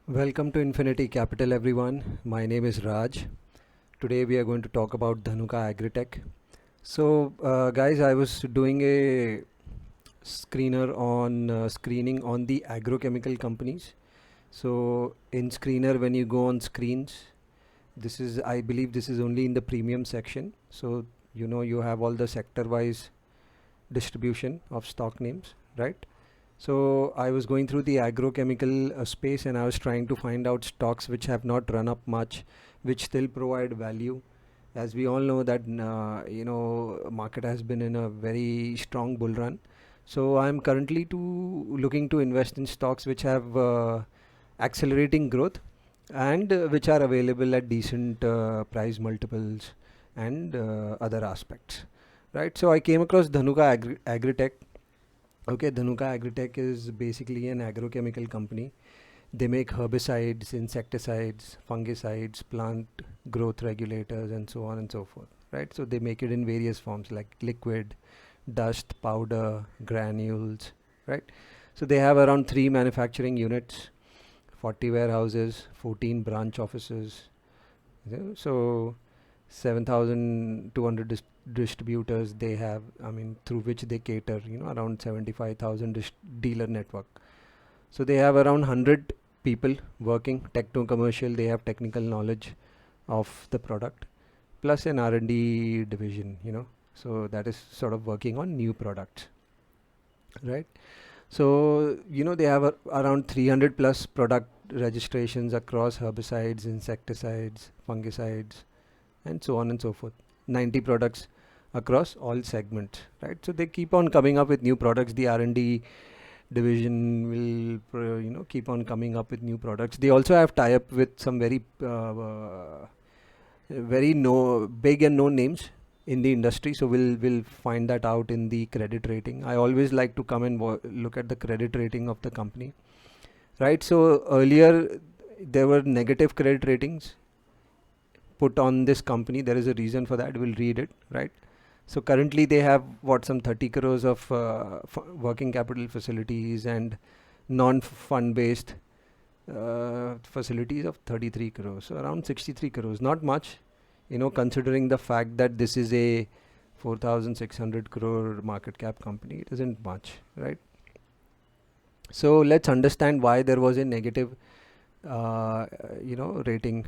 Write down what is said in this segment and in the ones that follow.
Welcome to Infinity Capital, everyone. My name is Raj. Today we are going to talk about Dhanuka Agritech. Guys, I was doing a screening on the agrochemical companies. So, in screener, when you go on screens, I believe, this is only in the premium section. So, you have all the sector-wise distribution of stock names, right? So I was going through the agrochemical space and I was trying to find out stocks which have not run up much, which still provide value. As we all know that market has been in a very strong bull run. So I'm currently looking to invest in stocks which have accelerating growth and which are available at decent price multiples and other aspects. Right. So I came across Agritech. Okay, Dhanuka Agritech is basically an agrochemical company. They make herbicides, insecticides, fungicides, plant growth regulators, and so on and so forth. Right? So they make it in various forms like liquid, dust, powder, granules. Right? So they have around 3 manufacturing units, 40 warehouses, 14 branch offices. So 7,200 distributors they have, I mean, through which they cater, around 75,000 dealer network. So they have around 100 people working, techno commercial, they have technical knowledge of the product, plus an R&D division, so that is sort of working on new products, right? So, they have around 300 plus product registrations across herbicides, insecticides, fungicides, and so on and so forth. 90 products across all segments, right? So they keep on coming up with new products. The R&D division will keep on coming up with new products. They also have tie up with some very no big and known names in the industry, so we'll find that out in the credit rating. I always like to come and look at the credit rating of the company, right? So earlier there were negative credit ratings put on this company. There is a reason for that. We'll read it, right? So currently they have some 30 crores of working capital facilities and non-fund based facilities of 33 crores. So around 63 crores. Not much, considering the fact that this is a 4,600 crore market cap company. It isn't much, right? So let's understand why there was a negative, rating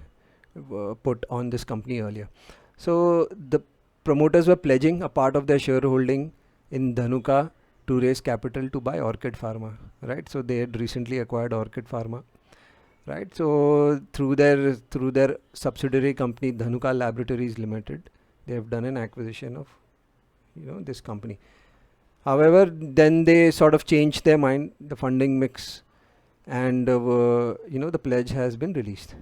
put on this company earlier. So the promoters were pledging a part of their shareholding in Dhanuka to raise capital to buy Orchid Pharma, right? So they had recently acquired Orchid Pharma, right? So through their subsidiary company Dhanuka Laboratories Limited, they have done an acquisition of this company. However, then they sort of changed their mind, the funding mix, and the pledge has been released.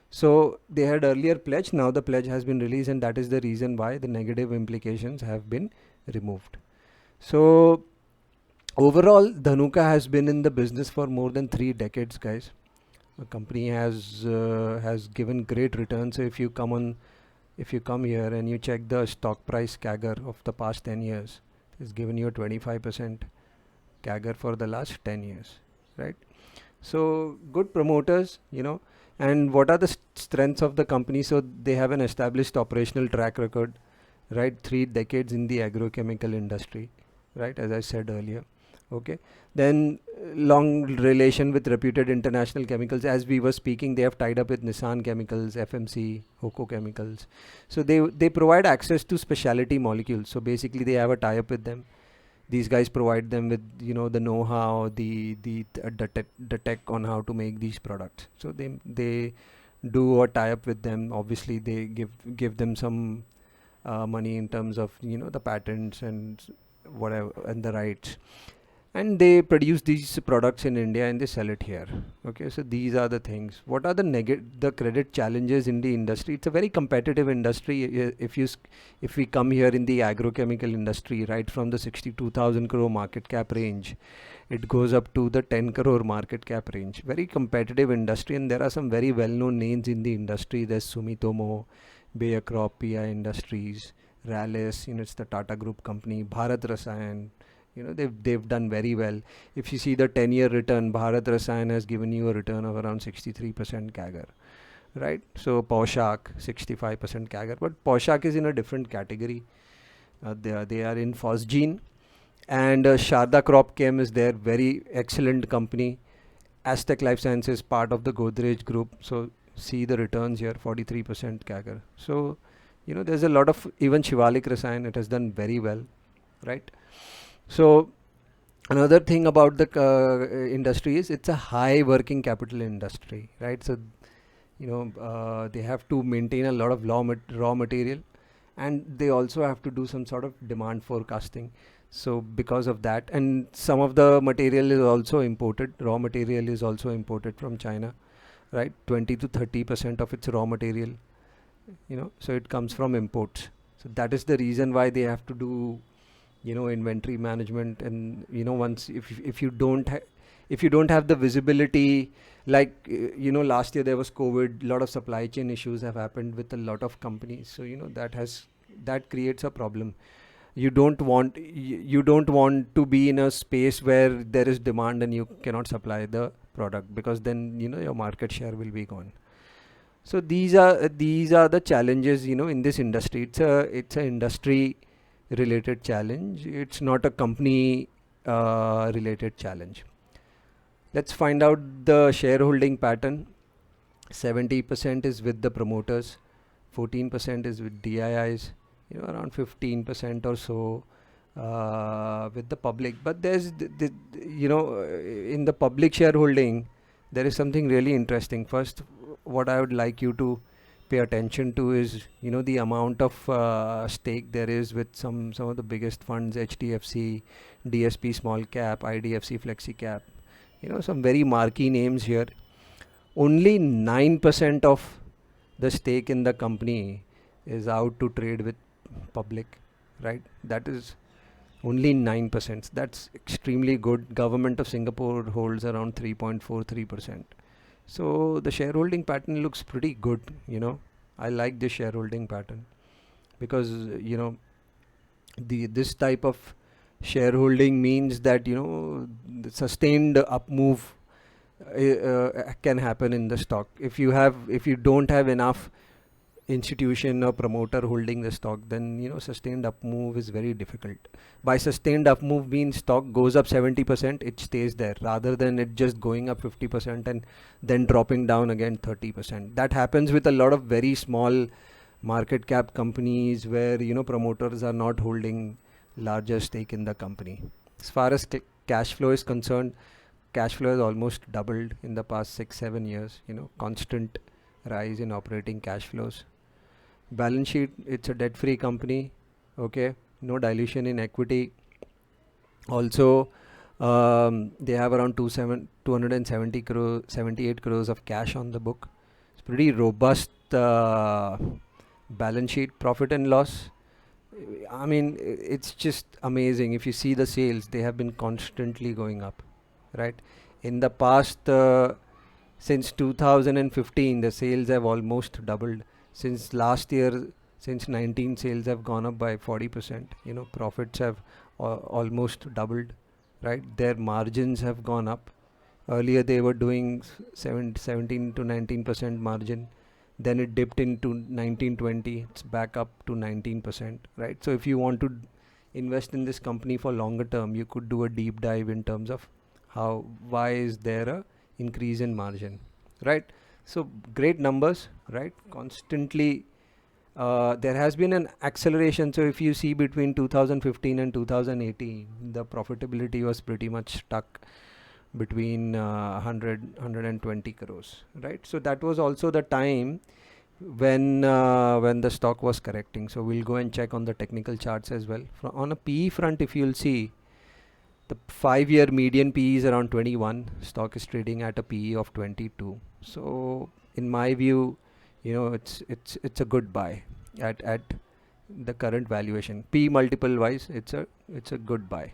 So they had earlier pledged, now the pledge has been released, and that is the reason why the negative implications have been removed. So overall, Dhanuka has been in the business for more than 3 decades, guys. The company has given great returns. So if you come here and you check the stock price CAGR of the past 10 years, it's given you a 25% CAGR for the last 10 years, right? So good promoters, and what are the strengths of the company? So they have an established operational track record, right? 3 decades in the agrochemical industry, right? As I said earlier. Okay. Then long relation with reputed international chemicals. As we were speaking, they have tied up with Nissan Chemicals, FMC, Hoko Chemicals. So they provide access to specialty molecules. So basically they have a tie up with them. These guys provide them with the know-how, the tech on how to make these products. So they do a tie-up with them. Obviously they give them some money in terms of the patents and whatever and the rights, and they produce these products in India and they sell it here. Okay, so these are the things. What are the credit challenges in the industry? It's a very competitive industry. If we come here in the agrochemical industry, right from the 62,000 crore market cap range, it goes up to the 10 crore market cap range. Very competitive industry, and there are some very well-known names in the industry. There's Sumitomo, Bayer Crop, PI Industries, Rallis, it's the Tata Group company, Bharat Rasayan, You know, they've done very well. If you see the 10-year return, Bharat Rasayan has given you a return of around 63% CAGR, right? So Poshak 65% CAGR, but Poshak is in a different category. They are in Phosgene, and Sharda Cropchem is their very excellent company. Aztec Life Sciences, part of the Godrej Group. So see the returns here, 43% CAGR. So, you know, there's a lot of, even Shivalik Rasayan, it has done very well, right? So another thing about the industry is it's a high working capital industry, right? So, you know, they have to maintain a lot of raw material, and they also have to do some sort of demand forecasting. So because of that, and some of the material is also imported, raw material is also imported from China, right? 20 to 30% of its raw material, you know, so it comes from imports. So that is the reason why they have to do, you know, inventory management. And you know, once if you don't if you don't have the visibility, like you know, last year there was COVID, a lot of supply chain issues have happened with a lot of companies. So you know, that creates a problem. You don't want to be in a space where there is demand and you cannot supply the product, because then you know your market share will be gone. So these are the challenges, you know, in this industry. It's a industry related challenge. It's not a company related challenge. Let's find out the shareholding pattern. 70% is with the promoters, 14% is with DIIs, you know, around 15% or so with the public. But there's you know, in the public shareholding, there is something really interesting. First, what I would like you to pay attention to is, you know, the amount of stake there is with some of the biggest funds: HDFC, DSP Small Cap, IDFC Flexi Cap, you know, some very marquee names here. Only 9% of the stake in the company is out to trade with public, right? That is only 9%. That's extremely good. Government of Singapore holds around 3.43%. So the shareholding pattern looks pretty good, you know. I like this shareholding pattern because, you know, this type of shareholding means that, you know, the sustained up move can happen in the stock. If you don't have enough institution or promoter holding the stock, then you know, sustained up move is very difficult. By sustained up move means stock goes up 70%, it stays there, rather than it just going up 50% and then dropping down again 30%. That happens with a lot of very small market cap companies where, you know, promoters are not holding larger stake in the company. As far as cash flow is concerned, cash flow has almost doubled in the past 6-7 years, you know, constant rise in operating cash flows. Balance sheet, it's a debt free company, okay, no dilution in equity. Also they have around 278 crores of cash on the book. It's pretty robust balance sheet. Profit and loss, I mean, it's just amazing. If you see the sales, they have been constantly going up, right? In the past, since 2015, the sales have almost doubled. Since last year, since 19, sales have gone up by 40%. You know, profits have almost doubled, right? Their margins have gone up. Earlier, they were doing 17 to 19% margin. Then it dipped into 19-20. It's back up to 19%, right? So if you want to invest in this company for longer term, you could do a deep dive in terms of why is there a increase in margin, right? So great numbers, right? Constantly there has been an acceleration. So if you see between 2015 and 2018, the profitability was pretty much stuck between 120 crores, right? So that was also the time when the stock was correcting. So we'll go and check on the technical charts as well. On a PE front, if you'll see, the 5-year median PE is around 21. Stock is trading at a PE of 22. So in my view, you know, it's a good buy at the current valuation. P multiple wise, it's a good buy.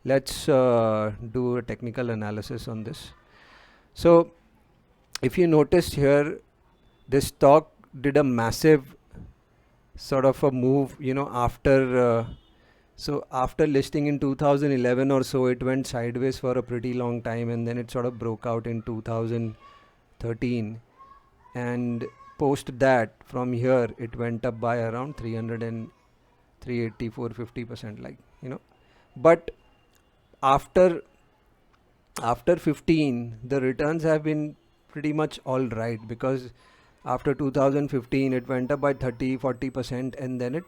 Let's do a technical analysis on this. So if you notice here, this stock did a massive sort of a move, you know, after So after listing in 2011 or so, it went sideways for a pretty long time, and then it sort of broke out in 2013. And post that, from here, it went up by around 300 and 380, 450%, like, you know. But after 15, the returns have been pretty much all right, because after 2015 it went up by 30-40%, and then it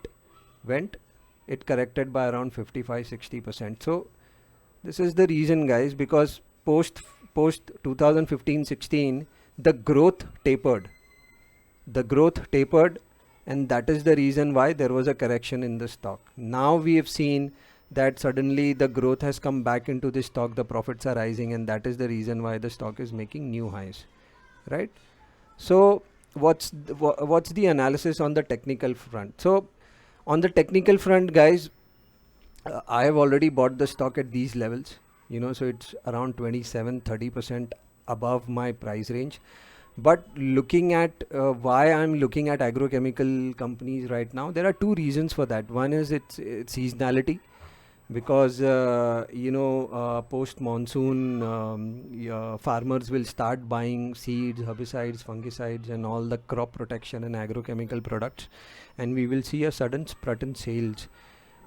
corrected by around 55-60%. So this is the reason, guys, because post 2015-16 the growth tapered, and that is the reason why there was a correction in the stock. Now we have seen that suddenly the growth has come back into the stock, the profits are rising, and that is the reason why the stock is making new highs, right? So what's the analysis on the technical front? So on the technical front, guys, I have already bought the stock at these levels, you know, so it's around 27-30% above my price range. But looking at why I'm looking at agrochemical companies right now, there are two reasons for that. One is it's seasonality, because post monsoon, farmers will start buying seeds, herbicides, fungicides, and all the crop protection and agrochemical products, and we will see a sudden spurt in sales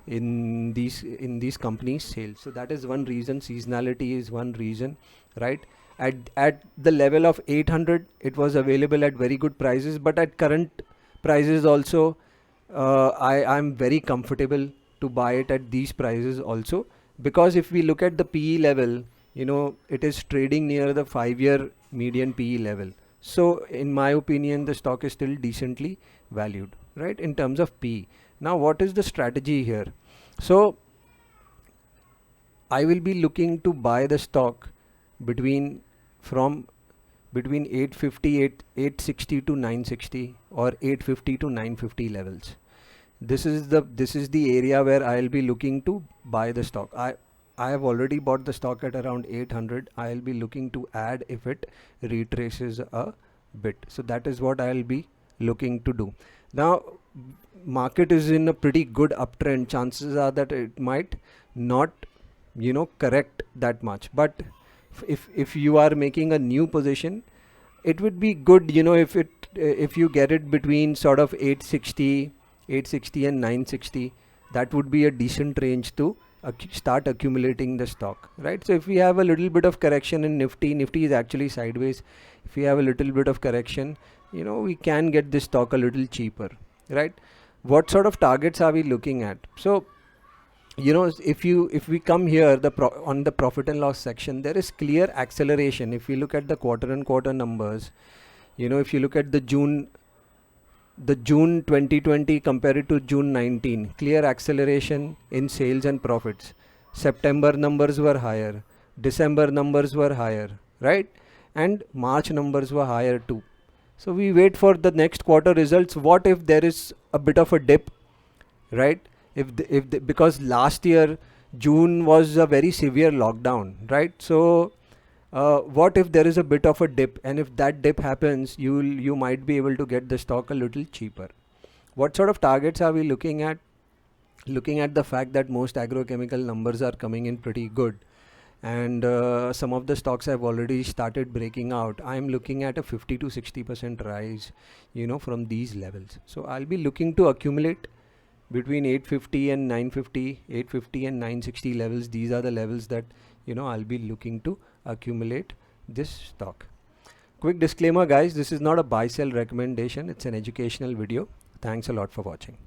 in these companies' sales. So that is one reason. Seasonality is one reason, right? At the level of 800, it was available at very good prices, but at current prices also, I'm very comfortable to buy it at these prices also, because if we look at the PE level, you know, it is trading near the 5-year median PE level. So in my opinion, the stock is still decently valued, right, in terms of PE. Now what is the strategy here? So I will be looking to buy the stock between 850, 860 to 960, or 850 to 950 levels. This is the area where I'll be looking to buy the stock. I have already bought the stock at around 800. I'll be looking to add if it retraces a bit. So that is what I'll be looking to do. Now market is in a pretty good uptrend. Chances are that it might not, you know, correct that much, but if you are making a new position, it would be good, you know, if you get it between sort of 860 and 960, that would be a decent range to start accumulating the stock, right? So if we have a little bit of correction in Nifty is actually sideways. If we have a little bit of correction, you know, we can get this stock a little cheaper, right? What sort of targets are we looking at? So, you know, if we come here, on the profit and loss section, there is clear acceleration. If we look at the quarter-on-quarter numbers, you know, if you look at the June 2020 compared to June 19, clear acceleration in sales and profits. September numbers were higher, December numbers were higher, right? And March numbers were higher too. So we wait for the next quarter results. What if there is a bit of a dip, right? Because last year June was a very severe lockdown, right? So what if there is a bit of a dip, and if that dip happens, you might be able to get the stock a little cheaper. What sort of targets are we looking at? Looking at the fact that most agrochemical numbers are coming in pretty good, and some of the stocks have already started breaking out. I'm looking at a 50 to 60% rise, you know, from these levels. So I'll be looking to accumulate between 850 and 950, 850 and 960 levels. These are the levels that, you know, I'll be looking to accumulate this stock. Quick disclaimer, guys, this is not a buy sell recommendation. It's an educational video. Thanks a lot for watching.